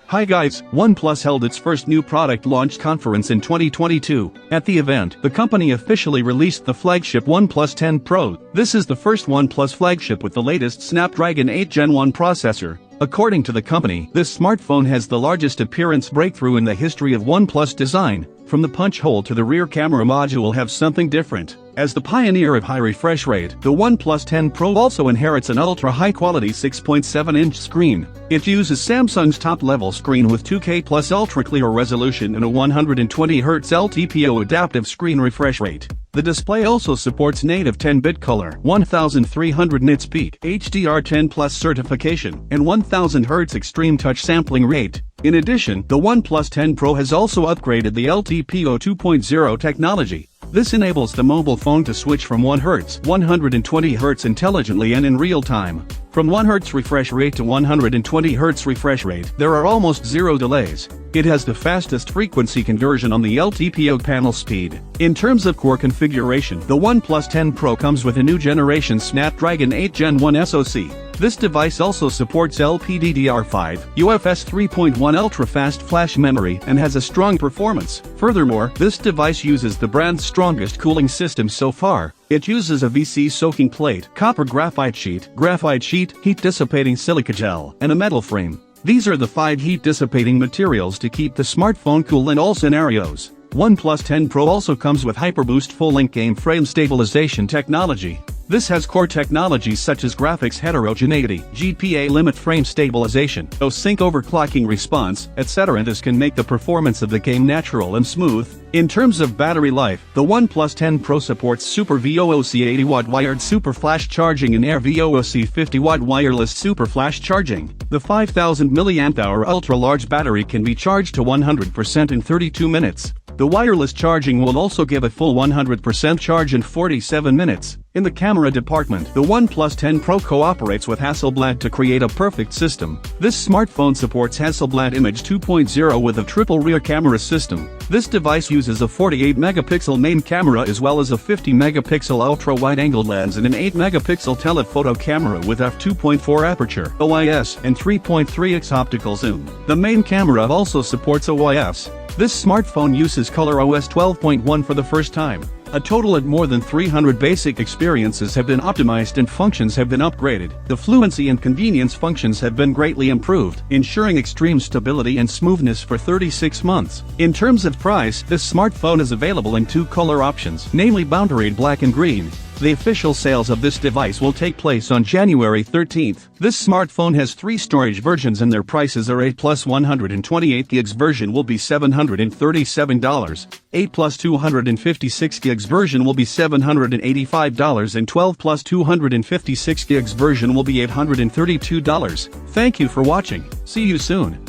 Hi guys, OnePlus held its first new product launch conference in 2022. At the event, the company officially released the flagship OnePlus 10 Pro. This is the first OnePlus flagship with the latest Snapdragon 8 Gen 1 processor. According to the company, this smartphone has the largest appearance breakthrough in the history of OnePlus design. From the punch hole to the rear camera module have something different. As the pioneer of high refresh rate, the OnePlus 10 Pro also inherits an ultra-high-quality 6.7-inch screen. It uses Samsung's top-level screen with 2K plus ultra-clear resolution and a 120Hz LTPO adaptive screen refresh rate. The display also supports native 10-bit color, 1300 nits peak, HDR10 Plus certification, and 1000 Hz extreme touch sampling rate. In addition, the OnePlus 10 Pro has also upgraded the LTPO 2.0 technology. This enables the mobile phone to switch from 1 Hz, 120 Hz intelligently and in real time. From 1 Hz refresh rate to 120 Hz refresh rate, there are almost zero delays. It has the fastest frequency conversion on the LTPO panel speed. In terms of core configuration, the OnePlus 10 Pro comes with a new generation Snapdragon 8 Gen 1 SoC. This device also supports LPDDR5, UFS 3.1 ultra-fast flash memory and has a strong performance. Furthermore, this device uses the brand's strongest cooling system so far. It uses a VC soaking plate, copper graphite sheet, heat-dissipating silica gel, and a metal frame. These are the 5 heat-dissipating materials to keep the smartphone cool in all scenarios. OnePlus 10 Pro also comes with HyperBoost full-length game frame stabilization technology. This has core technologies such as graphics heterogeneity, GPA limit frame stabilization, sync overclocking response, etc. This can make the performance of the game natural and smooth. In terms of battery life, the OnePlus 10 Pro supports Super VOOC 80W wired super flash charging and Air VOOC 50W wireless super flash charging. The 5000 mAh ultra-large battery can be charged to 100% in 32 minutes. The wireless charging will also give a full 100% charge in 47 minutes. In the camera department, the OnePlus 10 Pro cooperates with Hasselblad to create a perfect system. This smartphone supports Hasselblad Image 2.0 with a triple rear camera system. This device uses a 48-megapixel main camera as well as a 50-megapixel ultra-wide-angle lens and an 8-megapixel telephoto camera with f2.4 aperture, OIS, and 3.3x optical zoom. The main camera also supports OIS. This smartphone uses ColorOS 12.1 for the first time. A total of more than 300 basic experiences have been optimized and functions have been upgraded. The fluency and convenience functions have been greatly improved, ensuring extreme stability and smoothness for 36 months. In terms of price, this smartphone is available in 2 color options, namely Boundaried Black and Green. The official sales of this device will take place on January 13th. This smartphone has 3 storage versions and their prices are 8 plus 128 gigs version will be $737, 8 plus 256 gigs version will be $785 and 12 plus 256 gigs version will be $832. Thank you for watching. See you soon.